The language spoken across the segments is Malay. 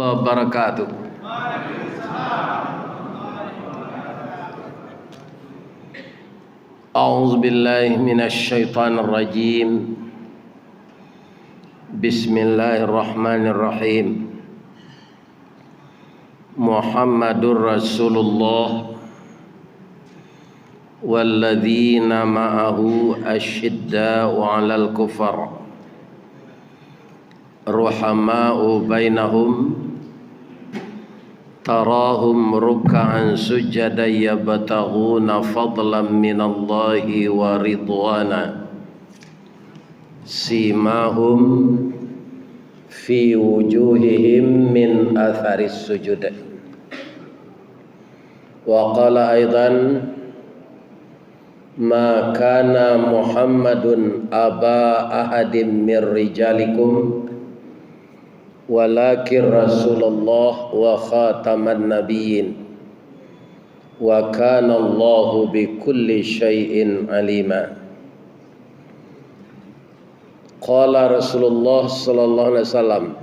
wabarakatuh. A'udzu billahi minasy syaithanir rajim. Bismillahirrahmanirrahim. Muhammadur Rasulullah walladzina ma'ahu asyidda'u 'alal kufar ruhama'u bainahum tarahum ruk'an sujada yabtaghuna fadlan minallahi wa ridwana simahum fi wujuhihim min atharis sujud. Wa qala aidan ma kana Muhammadun aba ahadim mir rijalikum walakin Rasulullah wa khataman nabiyyin wa kana Allahu bi kulli syai'in alima. Qala Rasulullah sallallahu alaihi wasallam,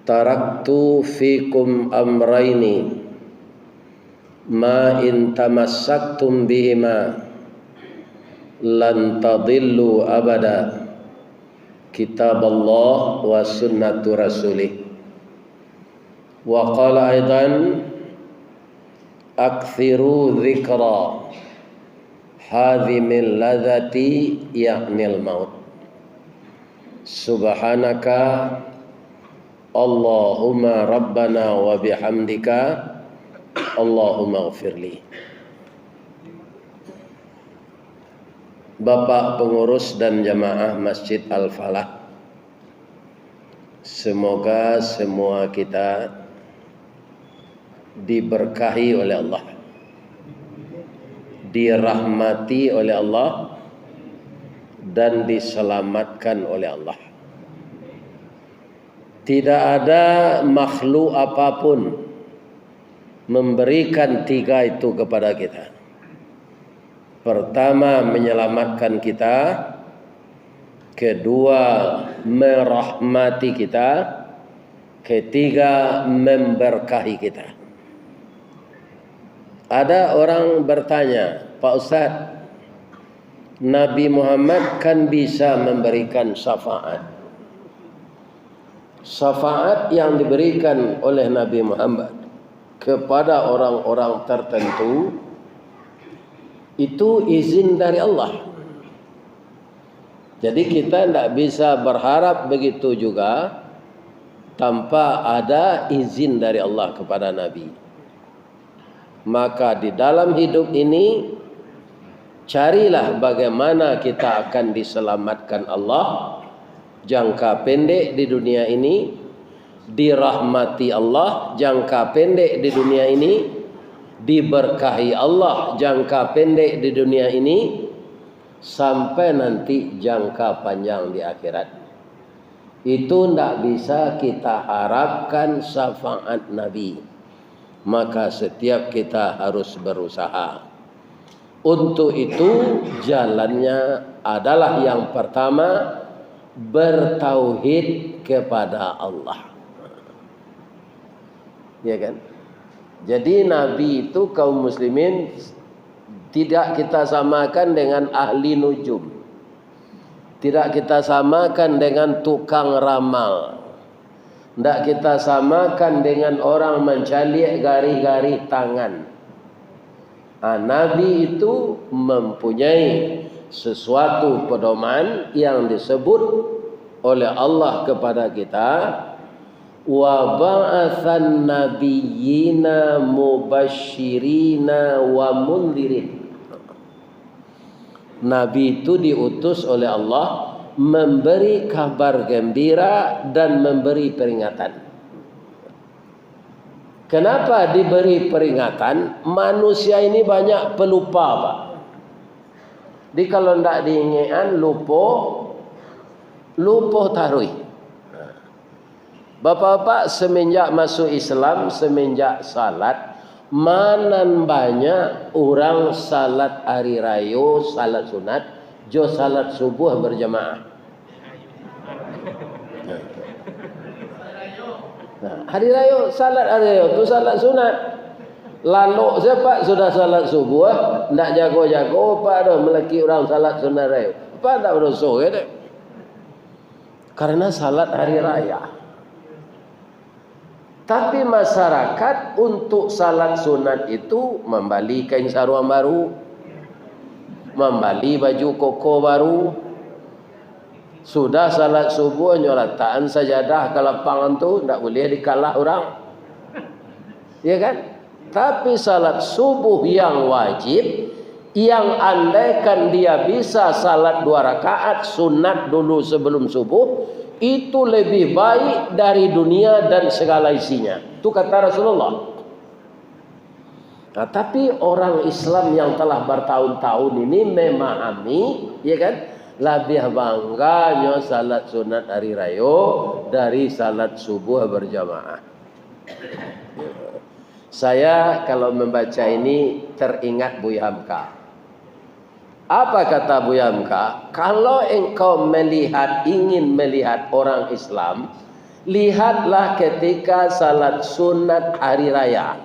taraktu fikum amraini ma in tamassaktum bihima lan tadillu abada, kitab Allah wa sunnatu rasulih. Wa qala aidan akthiru dzikra hadhimil ladzati ya'nil maut. Subhanaka Allahumma rabbana wa bihamdika Allahumma ghfirli. Bapak pengurus dan jamaah Masjid Al-Falah, semoga semua kita diberkahi oleh Allah, dirahmati oleh Allah, dan diselamatkan oleh Allah. Tidak ada makhluk apapun memberikan tiga itu kepada kita. Pertama, menyelamatkan kita. Kedua, merahmati kita. Ketiga, memberkahi kita. Ada orang bertanya, Pak Ustadz, Nabi Muhammad kan bisa memberikan syafaat. Syafaat yang diberikan oleh Nabi Muhammad kepada orang-orang tertentu itu izin dari Allah. Jadi kita tidak bisa berharap begitu juga tanpa ada izin dari Allah kepada Nabi. Maka di dalam hidup ini carilah bagaimana kita akan diselamatkan Allah jangka pendek di dunia ini, dirahmati Allah jangka pendek di dunia ini, diberkahi Allah jangka pendek di dunia ini, sampai nanti jangka panjang di akhirat. Itu tidak bisa kita harapkan syafaat Nabi. Maka setiap kita harus berusaha. Untuk itu jalannya adalah yang pertama, bertauhid kepada Allah. Ya kan? Jadi Nabi itu kaum muslimin tidak kita samakan dengan ahli nujum. Tidak kita samakan dengan tukang ramal. Tidak kita samakan dengan orang mencalik garis-garis tangan. Nabi itu mempunyai sesuatu pedoman yang disebut oleh Allah kepada kita, wa ba'atsan nabiyyina mubasysyirina wa mundhirin. Nabi itu diutus oleh Allah memberi kabar gembira dan memberi peringatan. Kenapa diberi peringatan? Manusia ini banyak pelupa, Pak. Jadi kalau tidak diingatkan, lupa tarui. Bapak-bapak, semenjak masuk Islam, semenjak salat, mana banyak orang salat hari raya, salat sunat, jo salat subuh berjamaah. Nah, hari raya, salat hari raya tu salat sunat. Lalu siapa sudah salat subuh, nak jago-jago apa dah melaki orang salat sunat raya. Apa tak berdosa ya? Karena salat hari raya. Tapi masyarakat untuk salat sunat itu membeli kain sarung baru, membeli baju koko baru. Sudah salat subuh nyolataan sajadah ke lapangan tu tak boleh dikalah orang. Ya kan? Tapi salat subuh yang wajib, yang andaikan dia bisa salat 2 rakaat sunat dulu sebelum subuh, itu lebih baik dari dunia dan segala isinya. Itu kata Rasulullah. Nah, tapi orang Islam yang telah bertahun-tahun ini memahami, ya kan? Lebih bangganya salat sunat hari raya dari salat subuh berjamaah. Saya kalau membaca ini teringat Buya Hamka. Apa kata Buya Hamka? Kalau engkau ingin melihat orang Islam, lihatlah ketika salat sunat hari raya,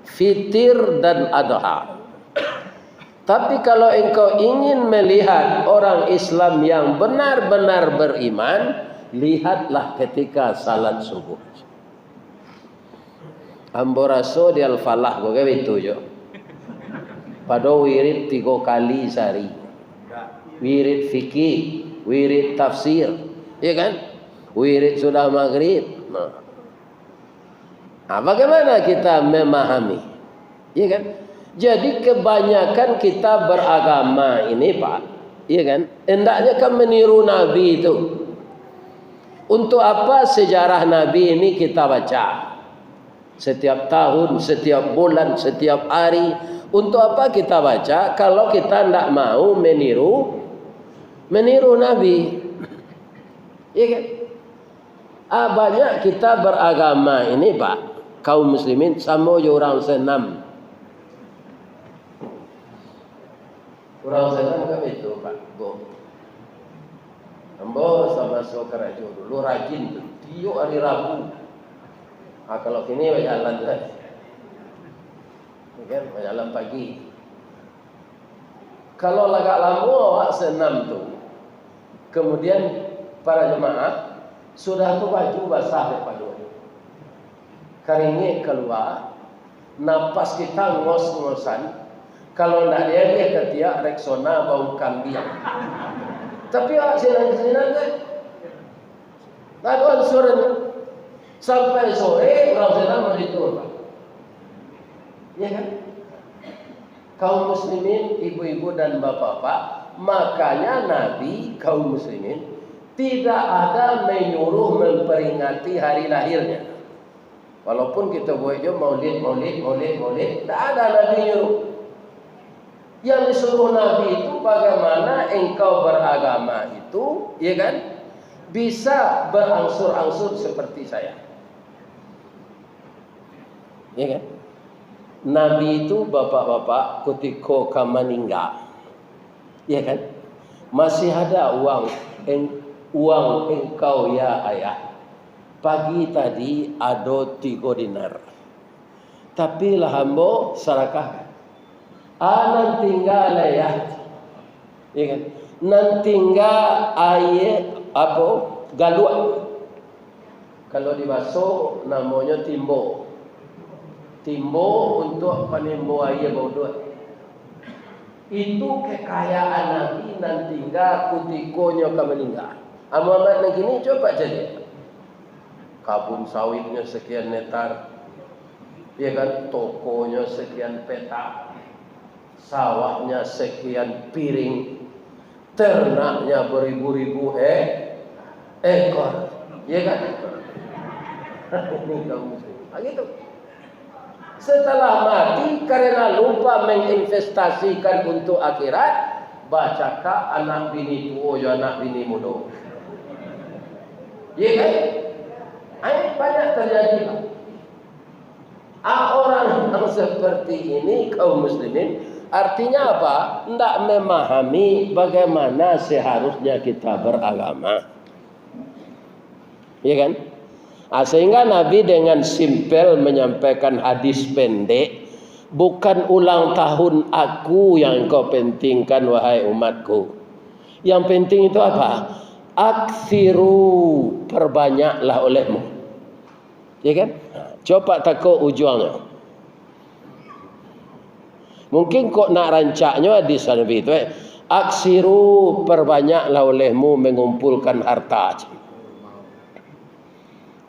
fitir dan adha. Tapi kalau engkau ingin melihat orang Islam yang benar-benar beriman, lihatlah ketika salat subuh. Ambo raso di al-falah gue itu jo. Pada wirid 3 kali sehari. Wirid fikih, wirid tafsir, ya kan? Wirid sudah maghrib. Nah, bagaimana kita memahami? Ya kan? Jadi kebanyakan kita beragama ini Pak, ya kan? Hendaknya kan meniru Nabi itu. Untuk apa sejarah Nabi ini kita baca? Setiap tahun, setiap bulan, setiap hari. Untuk apa kita baca kalau kita tidak mau meniru Nabi? Ya kan? Banyak kita beragama ini Pak, kaum muslimin sama orang senam. Orang senam kan itu Pak, Ambo sama Sokarajo dulu rajin tiap hari Rabu. Kalau kini jalan kan, kan jalan pagi. Kalau agak lama awak senam tu, kemudian para jemaah sudah tu baju basah daripada keringnya keluar, napas kita ngos-ngosan. Kalau nak dia ketiak Rexona bau kambing. Tapi awak senang-senang kan, tak ada ansurannya. Sampai sore orang senang menidur Pak. Ya kan? Kaum muslimin, ibu-ibu dan bapak-bapak, makanya Nabi kaum muslimin tidak ada menyuruh memperingati hari lahirnya. Walaupun kita buatnya maulid, tidak ada Nabi nyuruh. Yang disuruh Nabi itu bagaimana engkau beragama itu, ya kan? Bisa berangsur-angsur seperti saya. Ya kan? Nabi itu bapak-bapak ketika meninggal, ya kan? Masih ada uang engkau ya ayah. Pagi tadi ada 3 dinar. Tapi lah hamba sarakah. Nan tinggal ya. Ya kan? Nan tinggal apa? Galuak. Kalau dibasuh namanya timbo. Timbo untuk penembo air bodoh. Itu kekayaan Nabi nan tinggal kutikonya ke meninggal. Muhammad yang gini coba jadi. Kabun sawitnya sekian meter. Ya kan, tokonya sekian petak. Sawahnya sekian piring. Ternaknya beribu-ribu ekor. Ya kan? Ini kaum muslim. Gitu. Setelah mati karena lupa menginvestasikan untuk akhirat, bacakah anak bini tua ya anak bini muda. Ya kan? Banyak terjadi. Orang yang seperti ini kaum muslimin artinya apa? Tidak memahami bagaimana seharusnya kita beragama. Ya kan? Sehingga Nabi dengan simpel menyampaikan hadis pendek, bukan ulang tahun aku yang kau pentingkan wahai umatku. Yang penting itu apa? Aksiru, perbanyaklah olehmu. Ya kan? Coba takut ujungnya. Mungkin kok nak rancaknya hadis Nabi itu, aksiru, perbanyaklah olehmu mengumpulkan harta.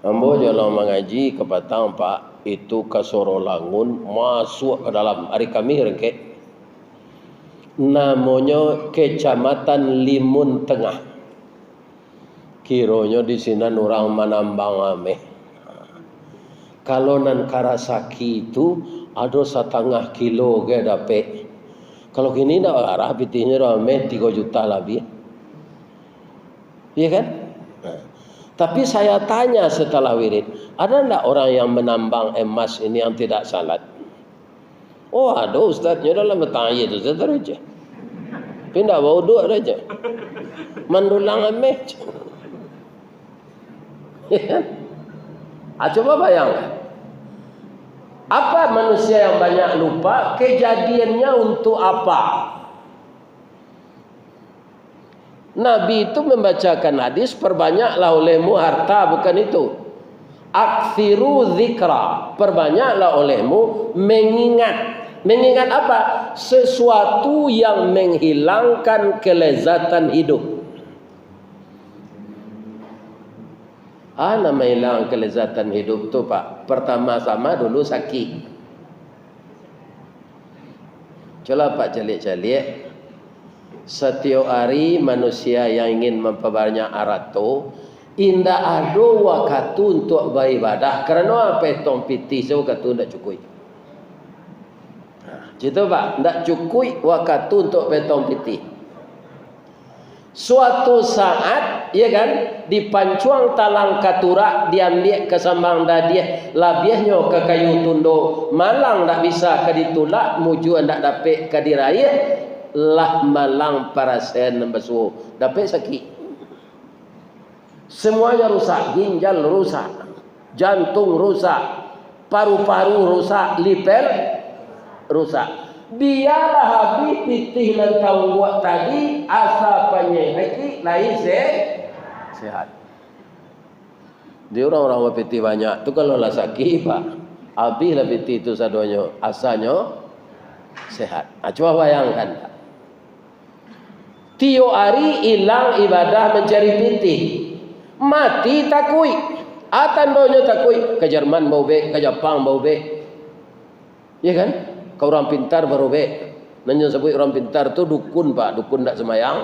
Ambo jalan mengaji ke Batang Pak, itu ke Sorolangun, masuk ke dalam hari kami rengket. Namanya Kecamatan Limun Tengah. Kiranya di sini orang menambang ameh. Kalau nan Karasaki itu ada 1,5 kilo ke dapat. Kalau gini nak arah pitihnya ramai 3 juta lebih. Iya kan? Tapi saya tanya setelah wirid, ada enggak orang yang menambang emas ini yang tidak salat? Oh ada ustaznya dalam bertanya itu saja aja. Pindah bau dua aja. Mendulang ameh. Coba bayangkan. Apa manusia yang banyak lupa? Kejadiannya untuk apa? Nabi itu membacakan hadis, perbanyaklah olehmu harta, bukan itu. Aksiru zikra, perbanyaklah olehmu mengingat. Mengingat apa? Sesuatu yang menghilangkan kelezatan hidup. Nama hilang kelezatan hidup tu Pak. Pertama-tama dulu sakit. Coba Pak calik-calik. Setiap hari manusia yang ingin memperbanyak harta, indah ada waktu untuk beribadah. Kerana apa tong piti so waktu tidak cukup. Gitu Pak, tidak cukup waktu untuk petong piti. Suatu saat, ya kan, di pancuang talang katurak diambil ke sambang dadiah, labiahnya ke kayu tundo, malang tak bisa ke ditulak, muju tak dapat ke diraya, lah malang parasen besu, dapat sakit. Semuanya rusak, ginjal rusak, jantung rusak, paru-paru rusak, liver rusak. Biarlah habis pitih dan tahu buat tadi asa penyakit lain sehat. Dia orang-orang pitih banyak tu kalau lah sakit Pak, habis lah pitih itu sadonya asanya sehat. Coba bayangkan Pak. Tiap hari hilang ibadah mencari pitih, mati takui. Tandonya takui ke Jerman bau be, ke Jepang bau be. Ya kan? Kau orang pintar baru be. Nanya sebut orang pintar tu dukun Pak, dukun tak semayang.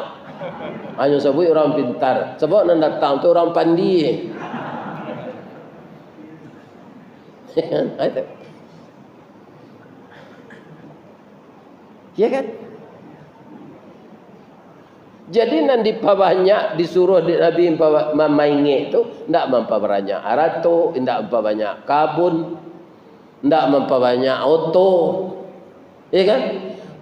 Hanya sebut orang pintar. Sebab nak datang tu orang pandi. Ya kan? Jadi nanti banyak disuruh Nabi memaingi itu tidak memperbanyak harta, tidak memperbanyak kabun, tidak memperbanyak auto. Ya kan?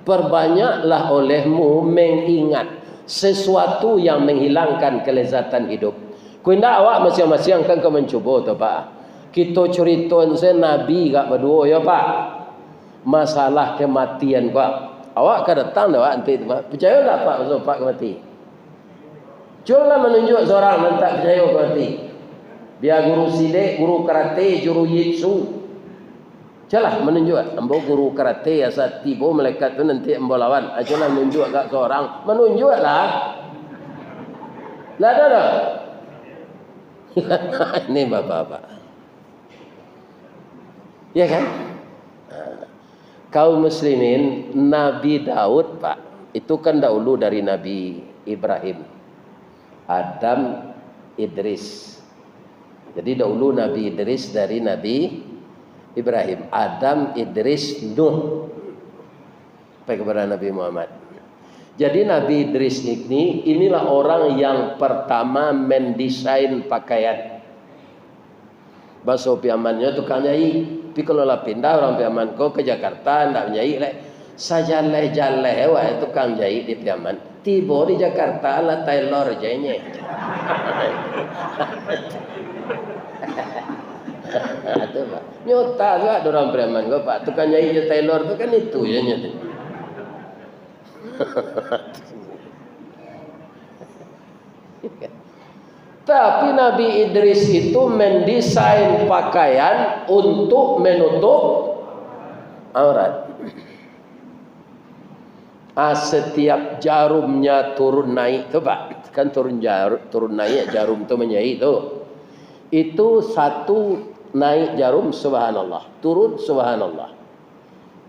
Perbanyaklah olehmu mengingat sesuatu yang menghilangkan kelezatan hidup. Kuinda awak masing-masing kan kau mencuba tu Pak. Kita cerita Nabi gak berdua ya Pak. Masalah kematian Pak. Awak kan datang dah nanti Pak. Percaya tak Pak pasal Pak mati? Cuba menunjuk seorang yang tak percaya mati. Dia guru silat, guru karate, guru jitsu. Calah menunjuk, ambo guru karate asa tiba malaikat tu nanti ambo lawan. Calah menunjuk kat seorang, menunjuklah. Lah ada dah. Ini bapak-bapak. Ya kan? Kaum muslimin, Nabi Daud Pak, itu kan dahulu dari Nabi Ibrahim, Adam, Idris. Jadi dahulu Nabi Idris dari Nabi Ibrahim, Adam, Idris, Nuh sampai kepada Nabi Muhammad. Jadi Nabi Idris inilah orang yang pertama mendesain pakaian. Bahasa piamannya tukang nyai. Tapi kalau lah pindah orang piaman kau ke Jakarta ndak nyai lek. Sajaleh-jaleh wae tukang nyai di piaman. Tiba di Jakarta lah Taylor jenya. Itu Pak. Nyota juga ada orang preman gua Pak. Tukang nyai Taylor tu kan itu ya nyata. Tapi Nabi Idris itu mendesain pakaian untuk menutup aurat. Setiap jarumnya turun naik tu Pak. Kan turun naik jarum tu menyai tu. Itu satu naik jarum subhanallah, turun subhanallah,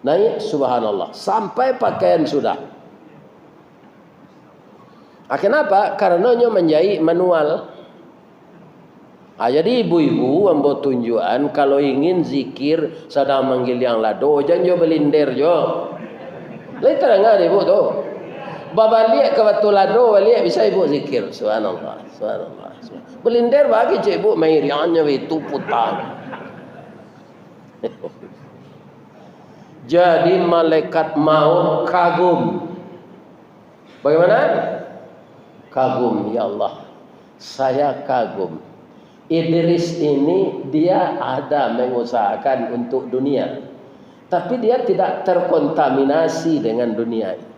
naik subhanallah sampai pakaian sudah. Kenapa? Karenanya menjahit manual. Jadi ibu-ibu ambo tunjuan kalau ingin zikir sedang manggil yang lado jangan belindir jo. Lai terangah ibu tu. Babalik ke batu lado balik bisa ibu zikir subhanallah, subhanallah. Belindir bagi cik ibu mairiannya itu putang. Jadi malaikat maut kagum. Bagaimana? Kagum, ya Allah. Saya kagum. Idris ini dia ada mengusahakan untuk dunia. Tapi dia tidak terkontaminasi dengan dunia ini.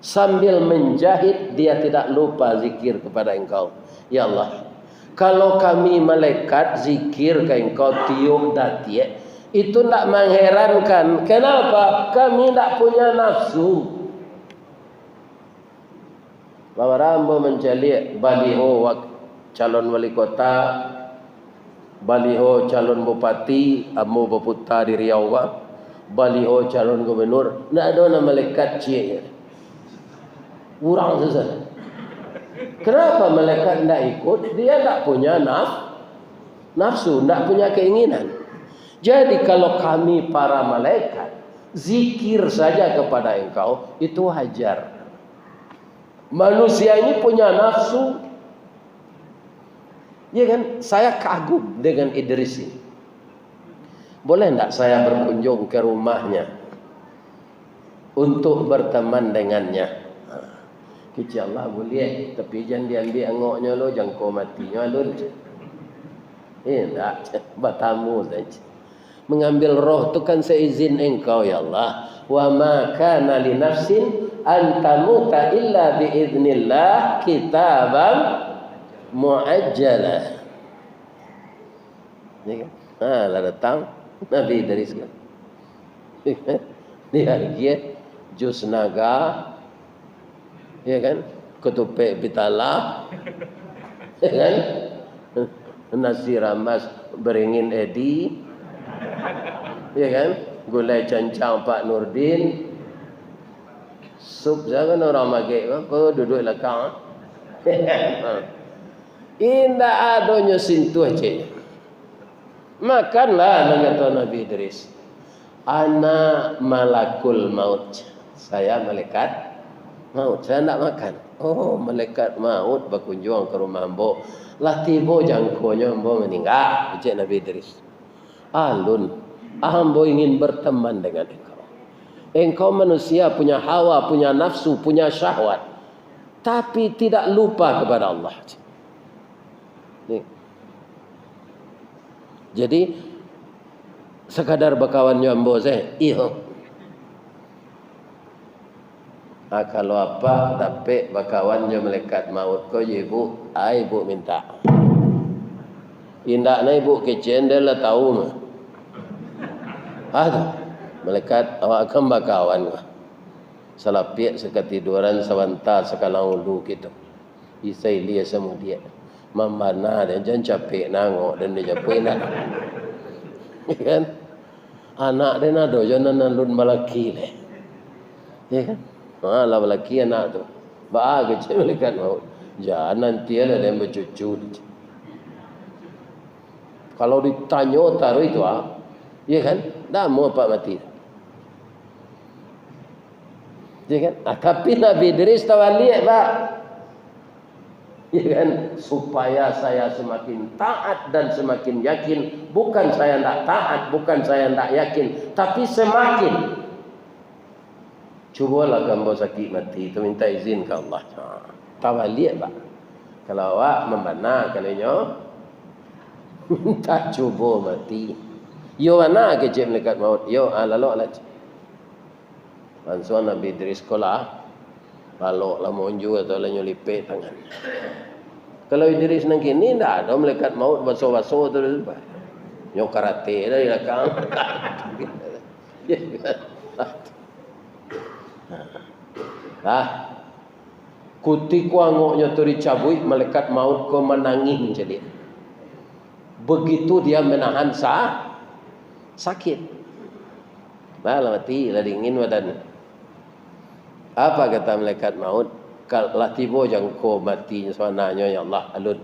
Sambil menjahit dia tidak lupa zikir kepada engkau. Ya Allah, kalau kami malaikat zikir ke engkau tiup datie, itu tidak mengherankan. Kenapa? Kami tidak punya nafsu. Bawa rambo mencari baliho calon wali kota, baliho calon bupati, amu baputa di Riau, baliho calon gubernur. Tidak ada nama malaikat cie. Urang saja. Kenapa malaikat tidak ikut? Dia tidak punya nafsu, tidak punya keinginan. Jadi kalau kami para malaikat zikir saja kepada engkau, itu hajar. Manusia ini punya nafsu. Ya kan? Saya kagum dengan Idris ini. Boleh tidak saya berkunjung ke rumahnya untuk berteman dengannya? Kecil Allah boleh, tapi jangan diambil angoknya lo, jangan kau matinya lo. Tak, bertamu saja. Mengambil roh tu kan seizin engkau ya Allah. Wa ma kana li nafsin an tamuta illa bi idznillah kitaban muajjalah. Ni kan? Lah datang Nabi Idris kan. Ni hari jus naga, ya kan? Ketupek pitala, ya kan? Nasi ramas beringin edi, ya kan? Gulai cancang Pak Nurdin, sup jangan orang magek apa duduk belakang. Indah adanya sentuh je. Makanlah kata Nabi Idris. Ana malakul maut. Saya malaikat maut. Saya nak makan. Oh, malaikat maut berkunjung ke rumah ambo. Lah tiba jangkonya ambo meninggal. Ucap Nabi Idris. Alun, ambo ingin berteman dengan engkau. Engkau manusia punya hawa, punya nafsu, punya syahwat. Tapi tidak lupa kepada Allah. Jadi sekadar berkawan ambo saya. Iyo. Kalau apa tapi berkawannya malaikat maut kau ibu, ibu minta. Indak na ibu kecen dia lah tahu mah. Ada malaikat awak akan berkawan mah. Salapiak sekatiduran sawanta sekalang ulu gitu. Isai dia semua dia. Mamana dan jangan capek nangok dan dia capek nak. Kan? Anak dia nak dojo nanalun malaki le. Ya kan? Lah malaki anak tu. Bahagia je malaikat maut. Jangan nanti ada yang bercucu. Kalau ditanya taruh itu ya kan? Dah mau apa mati. Ya kan? Tapi Nabi Idris tawaliak Pak. Ya kan? Supaya saya semakin taat dan semakin yakin. Bukan saya tidak taat, bukan saya tidak yakin. Tapi semakin. Cubalah gambar sakit mati. Itu minta izin ke Allah. Tawaliak Pak. Kalau awak memana kalanya. Tak cuba mati. Yo mana kecil malaikat maut? Yo lalu lah. Langsung Nabi Idris sekolah. Lalu lah monju atau lah nyelipet tangan. Kalau Idris nang kini ndak ada malaikat maut baso-baso tu lepas. Nyo karate dah di belakang. Kutiku angoknya tu dicabut, malaikat maut ko menangis jadi. Begitu dia menahan sakit. Malah mati, lah dingin badan. Apa kata malaikat maut? Kalau tiba jangko mati sebenarnya ya Allah alun.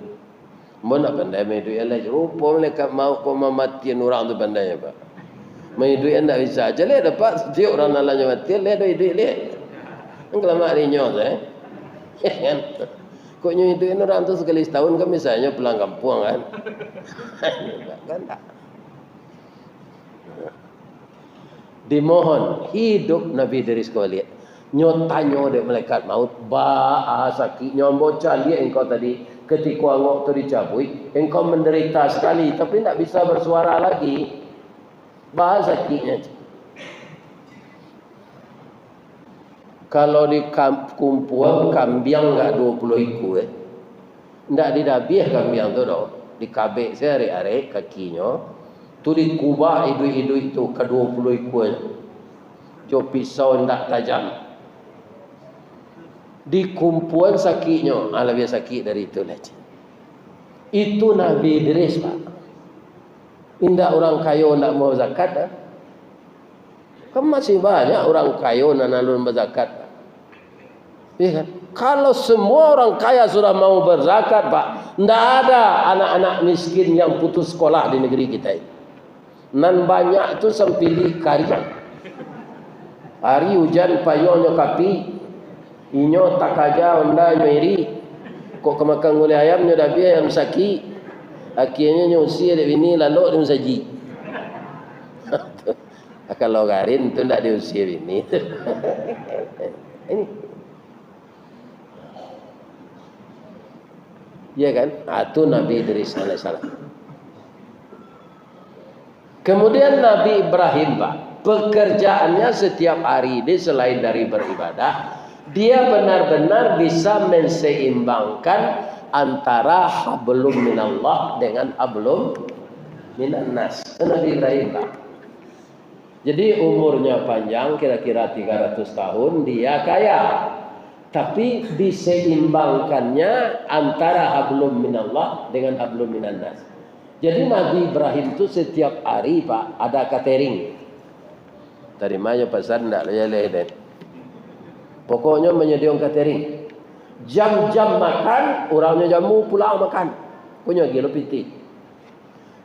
Mun nak pandai mai duit Allah rupa malaikat maut ko mati orang tu pandai apa. Mai duit anda bisa aja le dapat setiap orang nalanya mati le duit le. Engkelama rinyo kan. Kok nyu duit orang tu sekali setahun kan misalnya pulang kampung kan. Kan tak. Dimohon hidup Nabi Idris kau lihat. Nyotanyo de malaikat maut sakit nyombo cali engkau tadi ketika angok tu dicabut engkau menderita sekali tapi tak bisa bersuara lagi sakitnya. Kalau di kumpulan kambiang enggak 20 ekor enggak didabiah kambiang tu dah dikabek sehari-hari kakinya tu dikubah idui-idui tu ke 20 ekor jo pisau enggak tajam di kumpulan sakitnya lebih sakit dari itu lah. Itu Nabi Idris Pak. Indah orang kaya nak mau zakat dah. Kan masih banyak orang kaya nak nalun berzakat. Ya kan? Kalau semua orang kaya sudah mau berzakat Pak, tidak ada anak-anak miskin yang putus sekolah di negeri kita ini. Nan banyak tu sempili karya. Hari hujan payungnya kapi. Inyo tak aja onda nyeri kok kemakan oleh ayamnya dah biar ayam sakit akhirnya nyusi ada bini lalu dia saji kalau garin tu tak diusir bini ini ya kan itu Nabi Idris alaihissalam. Kemudian Nabi Ibrahim Pak, pekerjaannya setiap hari ini selain dari beribadah dia benar-benar bisa menseimbangkan antara hablum minallah dengan hablum minannas. Nabi Ibrahim Pak. Jadi umurnya panjang kira-kira 300 tahun dia kaya. Tapi diseimbangkannya antara hablum minallah dengan hablum minannas. Jadi Nabi Ibrahim itu setiap hari Pak ada catering. Terimanya pesan enggak leleh. Pokoknya menyediakan catering. Jam-jam makan, orangnya jamu pulang makan. Punya gila piti.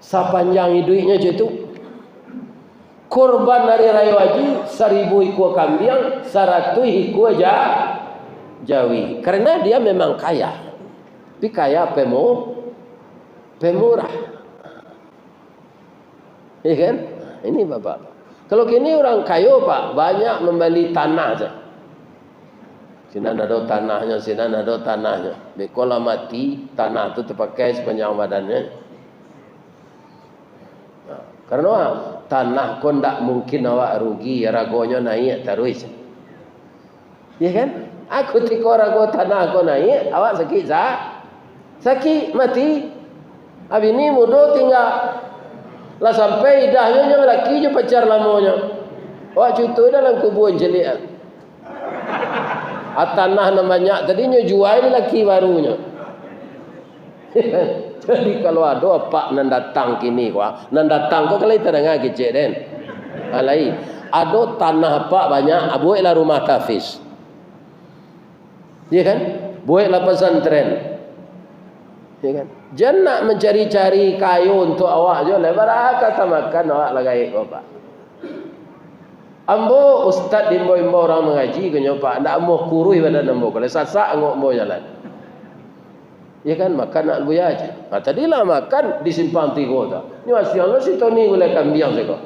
Sepanjang hidupnya itu. Korban hari raya haji 1000 ekor kambing, 100 ekor jawi. Karena dia memang kaya. Tapi kaya pemurah. Ya kan? Ini Bapak. Kalau kini orang kaya Pak, banyak membeli tanah saja. Sini ada tanahnya, sini ada tanahnya. Kalau mati, tanah itu terpakai sepanjang badannya. Nah, karena tanah kau tak mungkin awak rugi, ragonya naik terus. Ya kan? Aku tiko rago tanah kau naik, awak sakit sakit mati. Habis ini muda tinggal lah sampai idahnya laki je pacar lamanya. Awak cutu dalam kuburan jelik. Tanah namanya tadinya jual laki barunya. Jadi kalau ada apa nan datang kini nan datang kau kalau kita dengar kecil den. Alai ada tanah apa banyak buatlah rumah tahfiz. Ya kan? Buatlah pesantren. Ya kan? Jangan nak mencari-cari kayu untuk awak je lebar kata makan awak lagai bapak. Ambo ustaz dimbo-imbo orang mengaji ke nyopak ndak mau kurui badan ambo kalau sasak ngok ambo jalan. Ya kan makan nak buaya aja. Tadilah makan di simpang 3 tu. Ni asyik Allah si Tony boleh kambing seko.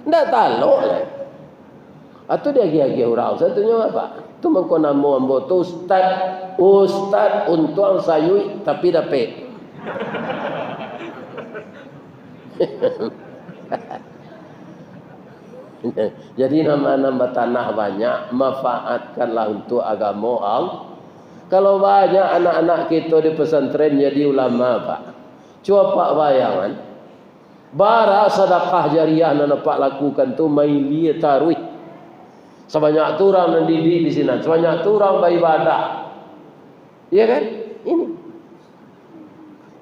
Ndak talok lah. Atau dia gigi orang satunya apa? Tu mengko namo ambo tu ustaz untuk sayui tapi dapat. Jadi nama-nama tanah banyak, manfaatkanlah untuk agama Allah. Kalau banyak anak-anak kita di pesantren jadi ulama, Pak. Coba bayangan. Bara sedekah jariah yang dapat lakukan tu maili taruih. Sebanyak tu orang mendidik di sini, sebanyak tu orang beribadah. Iya kan? Ini.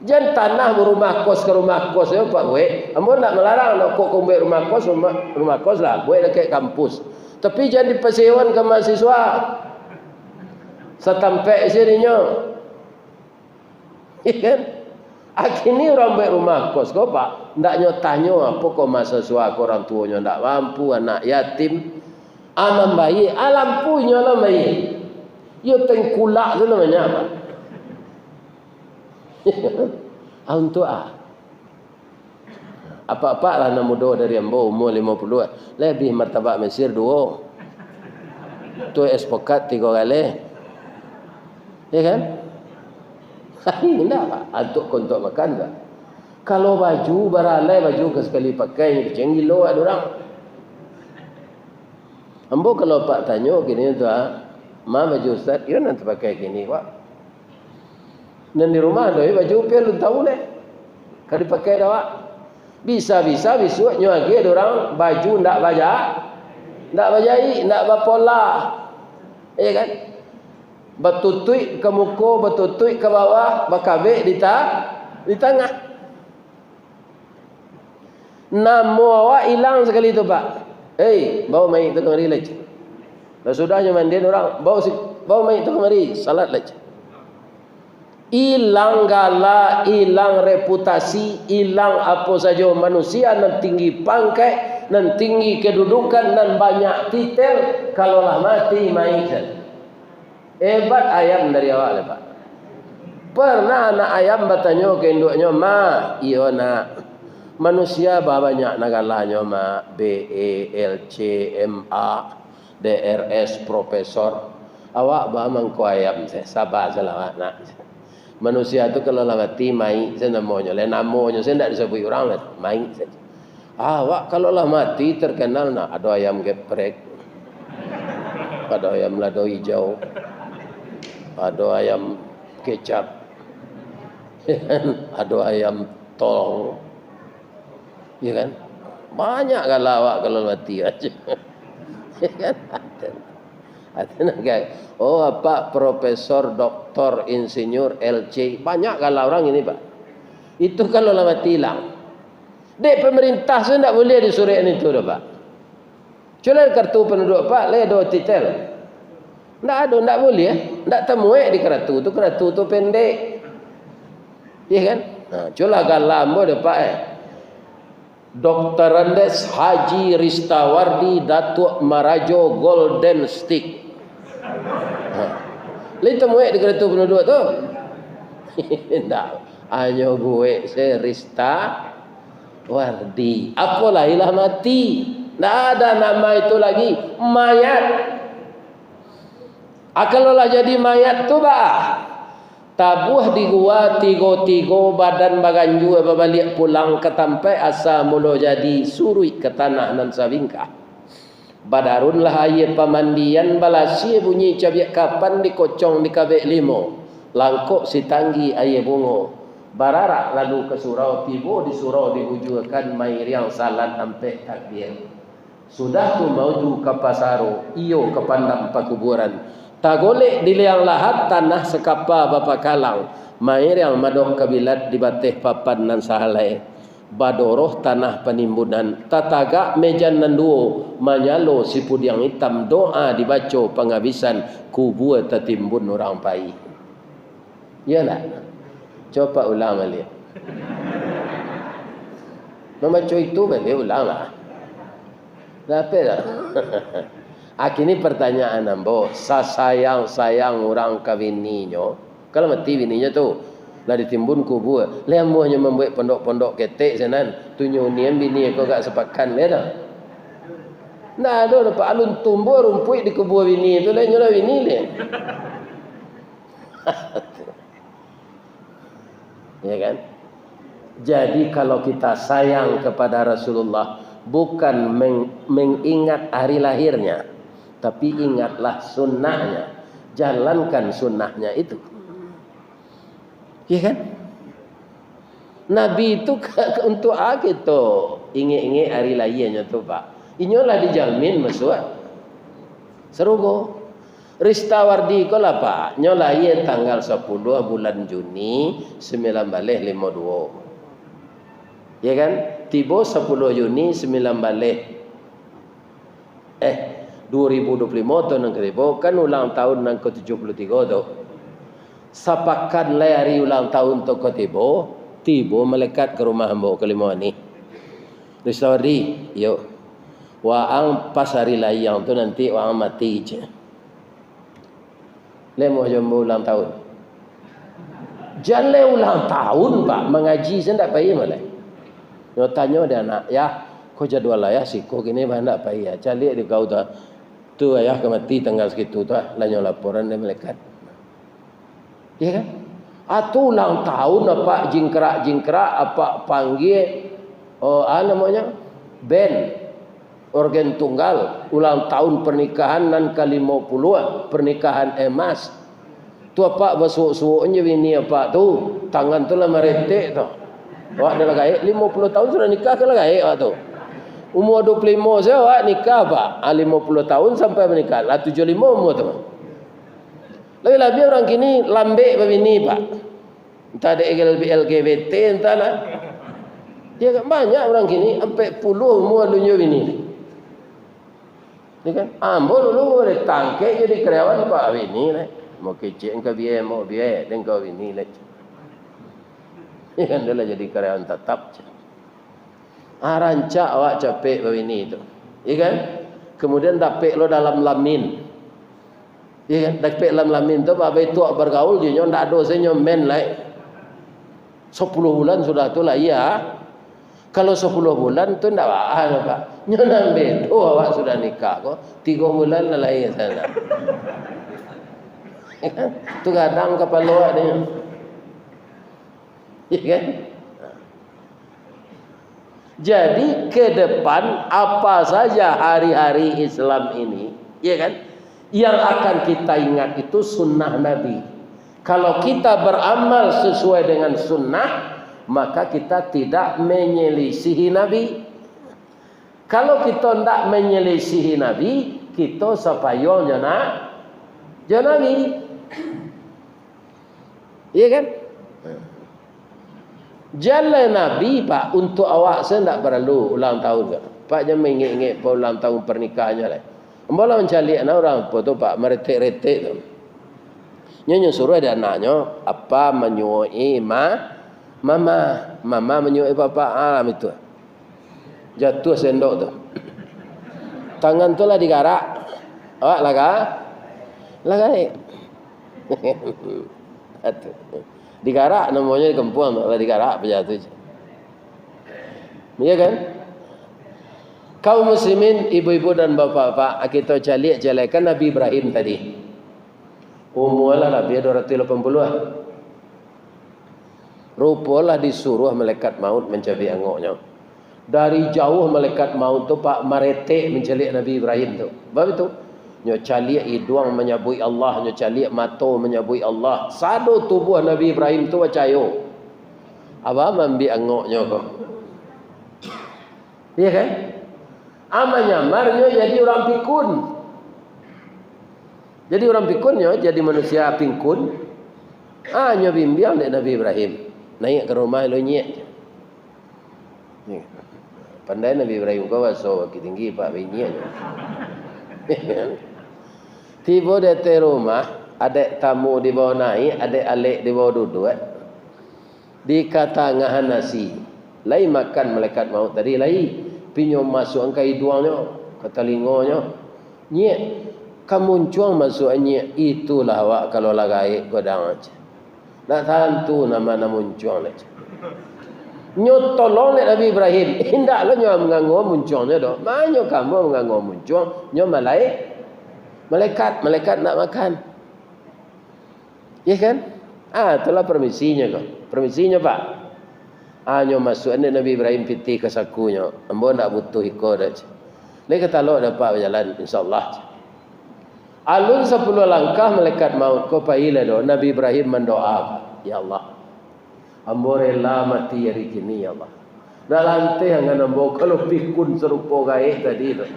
Jangan tanah berumah kos ke rumah kos ya Pak Wei. Ambo nak melarang nak kok kumbek rumah kos lah, buat dekat kampus. Tapi jangan dipersewan ke mahasiswa. Setampek sininya. Iya kan? Akhirnya orang buat rumah kos kau Pak, ndak nyotahnya apa kau mahasiswa kau orang tuanya ndak mampu, anak yatim. Aman bayi, lampunya lah bayi. Yo tengkulak tu namanya apa? Untuk apa-apa lah nak muda dari ambo umur 50 lebih martabak Mesir 2 tu espokat 3 kali ya kan. Ini enggak Pak untuk kontok makan tak. Kalau baju baralai baju ke sekali pakai cenggilo ada orang ambo kalau Pak tanya gini tu ma baju Ustaz ya nanti pakai gini Pak. Dan di rumah ada baju pia lu tahu leh. Kalau dipakai dah bisa besoknya lagi ada orang baju ndak bajai, ndak berpola. Ya kan? Bertutui ke muka, bertutui ke bawah, berkabik di tengah. Nama awak hilang sekali tu Pak. Bawa mai tu kemari lagi. Dah sudahnya mandian orang, bawa mai tu kemari, salat lagi. Hilang gala, hilang reputasi, hilang apa saja manusia nan tinggi pangkat, nan tinggi kedudukan, nan banyak titel, kalaulah mati maikan. Hebat ayam dari awal Pak. Pernah anak ayam bertanya ke induknya, "Ma, iya nak. Manusia banyak nagalanya, Ma. BE, LC, MA, DRS, profesor. Awak bamang ko ayam saya sabar selawat nak." Manusia itu kalau lah mati mai saya namanya, namanya saya tidak disebut orang mai saja. Awak kalau lah mati terkenal nak ada ayam geprek, ada ayam lado hijau, ada ayam kecap, ada ayam tol, ya kan? Banyak kalau awak kalau mati aja, ya kan? Ada nak apa profesor, doktor, insinyur, LC banyak kalau orang ini Pak. Itu kalau lah mati hilang. Dek pemerintah saya tidak boleh disuruh itu dah Pak. Cuma kartu penduduk Pak, le do titel. Tidak boleh. Tidak temu di kartu tu pendek. Ya kan? Nah, cula galam boleh Pak Dr. Andes Haji Ristawardi Datuk Marajo Golden Stick. Lain temu di kereta penduduk tu. Tak. Hanya gue Rista Wardi. Apalah ilah mati. Tak ada nama itu lagi. Mayat. Kalaulah jadi mayat tu bah. Tabuh di gua tigo badan baganju balik pulang ke tampai asa mula jadi surui ke tanah nan sabingkah. Badarunlah ayat pamandian balasi bunyi cabiak kapan dikocong di kabek limo. Langkok si tanggi ayat bungo. Bararak lalu ke surau tibo di surau dihujurkan mair yang salat sampai takbir. Sudah tu mauju ke pasaro, iyo ke pandang pakuburan. Tak golek di liang lahat tanah sekapa bapa kalang. Mair yang madok kabilat di bateh papan nan sahalai. Badoroh tanah penimbunan tataga mejan nanduo manyalo sipud yang hitam doa dibaca penghabisan kubur tertimbun orang pai. Iyalah. Coba ulama lihat. Membaca itu bagi ulama. Tapi dah. Akhirnya pertanyaan ambo, sayang orang kawininya. Kalau mati bininya tu lah ditimbun kubur. Lemu hanya membuat pondok-pondok ketek senan. Tunjuk niam bini kau gak sepakan le dah. Nah, ada dapat alun tumbuh rumput di kubur bini tu le nyola bini le. Ya kan? Jadi kalau kita sayang kepada Rasulullah, bukan mengingat hari lahirnya, tapi ingatlah sunnahnya, jalankan sunnahnya itu. Ya kan? Nabi itu untuk kita ingat-ingat hari lahirnya tu Pak. Inyolah dijamin masuk. Serugo. Ristawardi ko lah Pak. Nyo lahir tanggal 10 bulan Juni 1952. Ya kan? Tiba 10 Juni 2025 tu nang keribo kan ulang tahun nang ke-73 tu. Sapakan le hari ulang tahun tu ko tiba malaikat ke rumah hamba kelima ni. Ristawardi, yo. Waang pas hari layang tu nanti waang mati je. Lemo jombo ulang tahun. Jangan ulang tahun Pak, mengaji saya tak payah malah. Yo tanya dia anak, ya, kau jadual lah ya siko gini bah tak payah. Cari di kau tu ayah ke mati tanggal segitu tu, lanyo laporan dia malaikat. Ya kan? Atau ulang tahun apa jingkrak apa panggil namanya band organ tunggal ulang tahun pernikahan nan ke-50 pernikahan emas tu apa basuh-suhnya ini apa tu tangan tu lah meretek tu awak dah lagai 50 tahun sudah nikah ke lagai awak tu umur 25 saya awak nikah Pak 50 tahun sampai menikah lah 75 umur tu lebih-lebih orang kini lambek begini Pak entah ada LGBT entah lah dia banyak orang kini sampai puluh umur dunia ini. Ni kan ambo dulu boleh tangke jadi karyawan Pak Wini lah. Mau kecil engkau biaya mau biaya dan kau Wini lah. Ni kan dia lah jadi karyawan tetap. Rancak awak capek Pak Wini itu. Ya kan? Kemudian dapet lo dalam lamin. Ya kan? Dapet dalam lamin tu Pak Bayi tua bergaul dia ndak ada saya men lah. 10 bulan sudah tu lah ya. Kalau 10 bulan tu tidak apa Pak. Nyonan bedo awak sudah nikah kok. 3 bulan lah lahir sana. Tu kadang kepala awak ni. Ya kan? Jadi ke depan apa saja hari-hari Islam ini, ya kan? Yang akan kita ingat itu sunnah Nabi. Kalau kita beramal sesuai dengan sunnah, maka kita tidak menyelisihi Nabi. Kalau kita tidak menyelisihi Nabi, kita sepayolnya nak Nabi. Iya kan? Jalan Nabi Pak untuk awak saya tidak perlu ulang tahun ke. Pak jangan ingat-ingat ulang tahun pernikahannya lah. Malah mencari anak orang apa tu Pak meretek-retek tu. Nyonya suruh ada anaknya apa menyuai mama menyuai papa alam itu. Jatuh sendok tu. Tangan tu lah digarak. Awak lagai. Digarak namanya di kampung lah digarak berjatuh. Iya kan? Kaum muslimin, ibu-ibu dan bapak-bapak, kita jalikan Nabi Ibrahim tadi. Umurlah lebih 280. Rupalah disuruh malaikat maut mencari angoknya. Dari jauh malaikat maut tu Pak meretek mencari Nabi Ibrahim tu. Sebab itu nyo caliak hidung menyabui Allah, nyo caliak mata menyabui Allah. Sado tubuh Nabi Ibrahim tu wacayo. Apa ambil angoknya kok. Iya kan? Amanyamarnya jadi orang pikun. Jadi orang pikunnya jadi manusia pikun. Nyo bimbang dek Nabi Ibrahim. Naik ke rumah lo nyek. Pandai Nabi Ibrahim kau so tinggi Pak binya. Tiba di rumah, ada tamu di bawah naik, ada alik di bawah duduk. Dikata ngahan nasi. Lai makan malaikat maut tadi lai. Pinyo masuk ke hidungnya, ke telingonya. Nyek, kamu cuang masuk nyek. Itulah awak kalau lagai godang aja. Nak tentu nama muncuang aja. Nyo tolong Nabi Ibrahim. Hindaklah nyo menganggap muncuangnya doh. Manyo kamu menganggap muncuang. Nyo malaikat nak makan. Ya kan? Itulah permisinya kok. Permisinya Pak. Nyo masuk ni Nabi Ibrahim piti ke sakunya. Ambo ndak butuh iko dah. Ni kata lo dapat berjalan insyaallah. Alun 10 langkah malaikat maut ko paila do Nabi Ibrahim mendoa, ya Allah. Ambo rela mati hari kini ya Allah. Dah lantai hangan ambo kalau pikun serupa gaib tadi tu.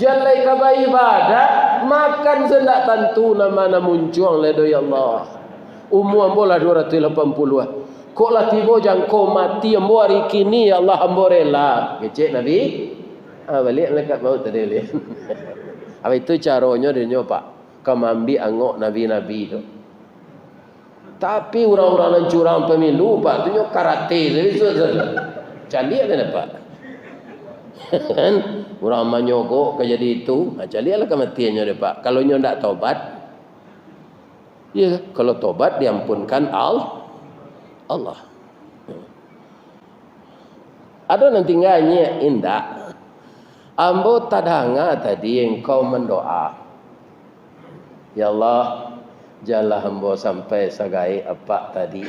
Jalai ka ibadat makan sendak tentu nama muncung ledo ya Allah. Umur ambo lah 280 ah. Kok lah tiba jangkau mati ambo hari kini ya Allah ambo rela. Kecek Nabi. Balik malaikat maut tadi boleh. Apa itu caranya dia Pak. Kau ambil angok nabi-nabi tu. Tapi orang-orang yang curang pemilu Pak tu nyok karate saja. Calik ada Pak. Kan orang manyogok ke jadi itu, calilah kematiannya dia Pak. Kalau nyo ndak tobat, ya kalau tobat diampunkan Allah. Ada nanti nganya indak. Ambo tadanga tadi engkau mendoa. Ya Allah, jalla ambo sampai sagai apa tadi.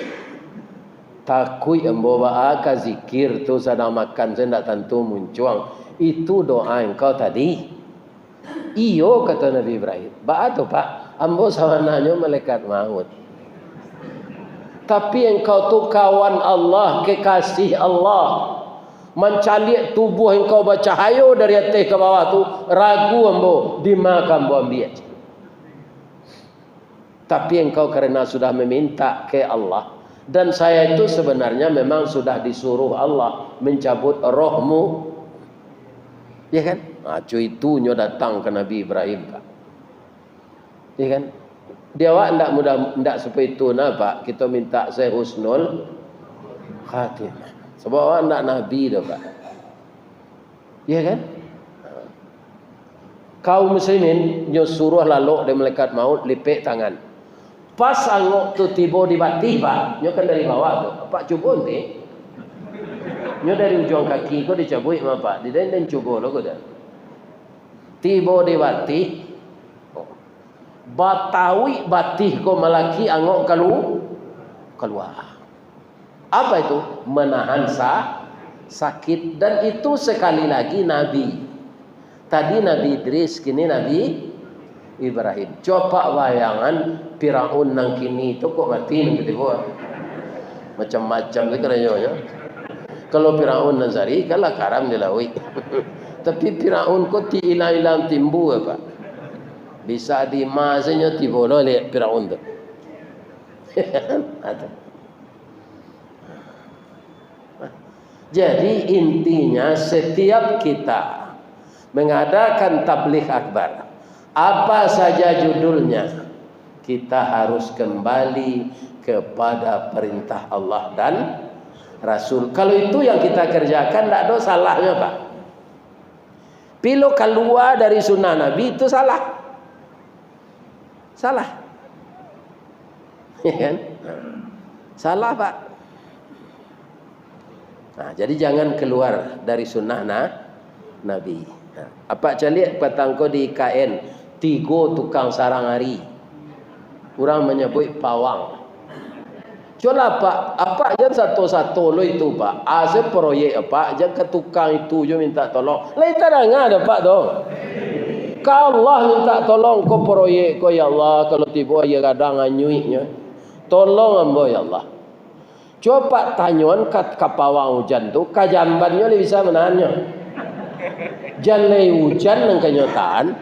Takui ambo baaka zikir tu sedang makan sendak tentu muncung. Itu doa engkau tadi. Iyo kata Nabi Ibrahim. Ba tu Pak, ambo sawananya malaikat maut. Tapi engkau tu kawan Allah, kekasih Allah. Mencalik tubuh engkau bercahaya dari atas ke bawah tu, ragu ambo dimakan ambo ambil. Tapi engkau kerana sudah meminta ke Allah, dan saya itu sebenarnya memang sudah disuruh Allah mencabut rohmu, ya kan? Cuy itu nyo datang ke Nabi Ibrahim Pak, ya kan? Dia wak ndak mudah ndak seperti itu nah Pak. Kita minta saya husnul khatimah. Sebab orang nak Nabi dah Pak. Ya kan? Kaum muslimin nyo suruh lalu dari malaikat maut lipik tangan. Pas angok tu tiba di batih Pak. Nyo kan dari bawah tu. Pak cuba nanti. Nyo dari ujung kaki ko dicabut mah Pak. Di dan cuba lo ko dah. Tiba di batih. Batawi batih ko malaki angok keluar. Apa itu? Menahan sakit. Dan itu sekali lagi Nabi. Tadi Nabi Idris, kini Nabi Ibrahim. Coba bayangan Firaun nang kini itu kok mati nang ketiga. Macam-macam tu kerana. Kalau Firaun Nazari, kalau karam dilawi. Tapi Firaun kok ti ilang-ilang timbu apa? Bisa di masanya tiba oleh Firaun tu. Jadi intinya setiap kita mengadakan tabligh akbar, apa saja judulnya, kita harus kembali kepada perintah Allah dan Rasul. Kalau itu yang kita kerjakan tidak ada salahnya Pak. Bila keluar dari sunnah Nabi itu salah. Ya kan? Salah Pak. Nah, jadi jangan keluar dari sunnah Nabi. Apa calik petangko di KN 3 tukang sarang hari. Orang menyebut pawang. Coba Pak, apa yang satu-satu lo itu Pak? Asal proyek apa? Jangan ke tukang itu je minta tolong. Lain tarangan ada Pak dong. Kalau Allah minta tolong ko proyek ko ya Allah, kalau tiba ya kadang anyuinya. Tolong ambo ya Allah. Coba tanyuan kat kapawang hujan tu, kajambannya le bisa menahannya. Jalai hujan nang kenyataan,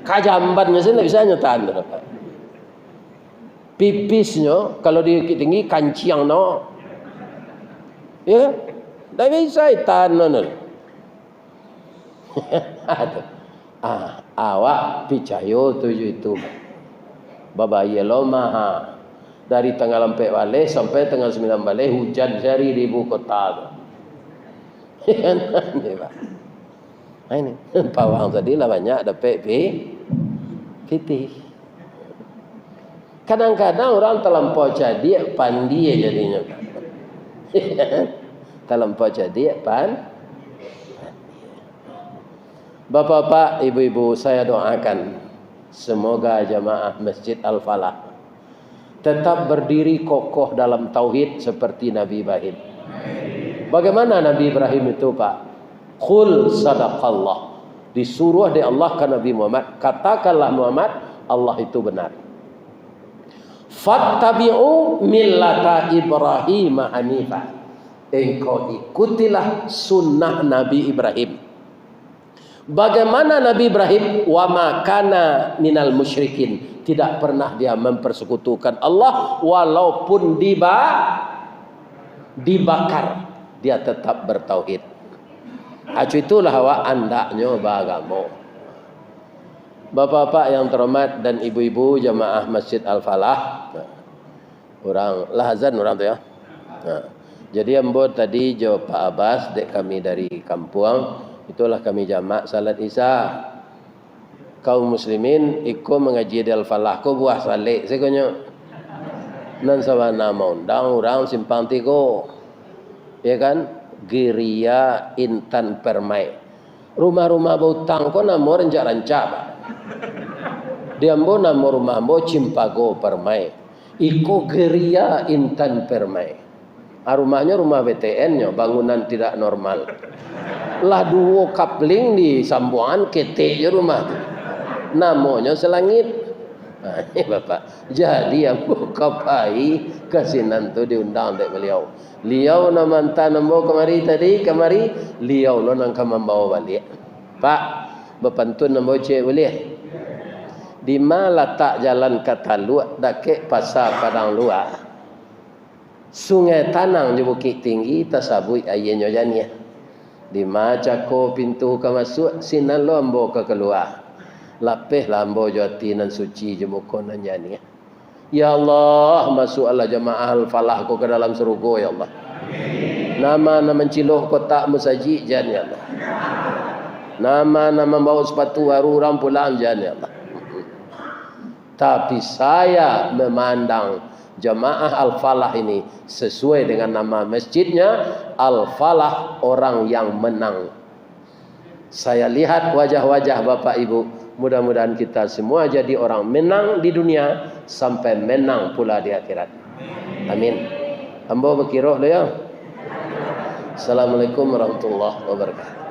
kajambannya sih bisa nyataan tu dapat. Pipisnya kalau di tinggi kanciang no, ya, dah bisa itan no. Awak picayo tuju itu, babai lo maha. Dari tanggal 4 balik sampai tanggal 9 balik hujan sehari di ibu kota. Ini pawang tadi lah banyak dapat pitih. Kadang-kadang orang terlampau jadi pandi jadinya. Terlampau jadi Bapak-bapak, ibu-ibu, saya doakan semoga jamaah Masjid Al-Falah tetap berdiri kokoh dalam tauhid seperti Nabi Ibrahim. Bagaimana Nabi Ibrahim itu, Pak? Qul sadaqallah. Disuruh oleh Allah ke Nabi Muhammad, katakanlah Muhammad, Allah itu benar. Fattabi'u millata Ibrahim hanifah. Engkau ikutilah sunnah Nabi Ibrahim. Bagaimana Nabi Ibrahim? Wa ma kana minal musyrikin. Tidak pernah dia mempersekutukan Allah, walaupun dibakar, dia tetap bertauhid. Acu itulah wa andaknya bagamo. Bapak-bapak yang terhormat dan ibu-ibu jamaah Masjid Al-Falah. Orang lahazan orang tu ya. Jadi ambo tadi jawab Pak Abbas, dek kami dari kampung, itulah kami jamak salat Isya. Kaum muslimin ikut mengaji di Al-Falah ko buah salik sekonyo. Nan sawana mau undang orang simpang tigo. Ya kan? Geria Intan Permai. Rumah-rumah bautang ko namo rancak-rancak, Pak. Diambo namo rumah ambo Cimpago Permai. Iko Geria Intan Permai. Rumahnya rumah BTN-nya, bangunan tidak normal. Lah duo kapling di sambuan keteknya rumah. Namanya Selangit. Nah, ini Bapak. Jadi ambo kapai kasinan tu diundang dek beliau. Liau na mantan ambo kemari tadi, liau lo nang kamambawa balik. Pak, bepantun ambo cek boleh. Di mana letak jalan Kataluak dake pasar Padang Luak. Sungai Tanang di Bukit Tinggi tasabui ayahnya jania. Di mana ko pintu ke masuk sinan lo ambo ke keluar. Lapeh lambo jati nan suci jemukon nan jania. Ya Allah, masuklah jamaah Al-Falah ko ke dalam surga ya Allah. Nama menciloh kotak masjid jan ya Allah. Nama membawa sepatu baru orang pulang jan ya Allah. Tapi saya memandang jamaah Al-Falah ini sesuai dengan nama masjidnya, Al-Falah orang yang menang. Saya lihat wajah-wajah Bapak Ibu, mudah-mudahan kita semua jadi orang menang di dunia sampai menang pula di akhirat. Amin. Ambo berkiroh lo ya. Assalamualaikum warahmatullahi wabarakatuh.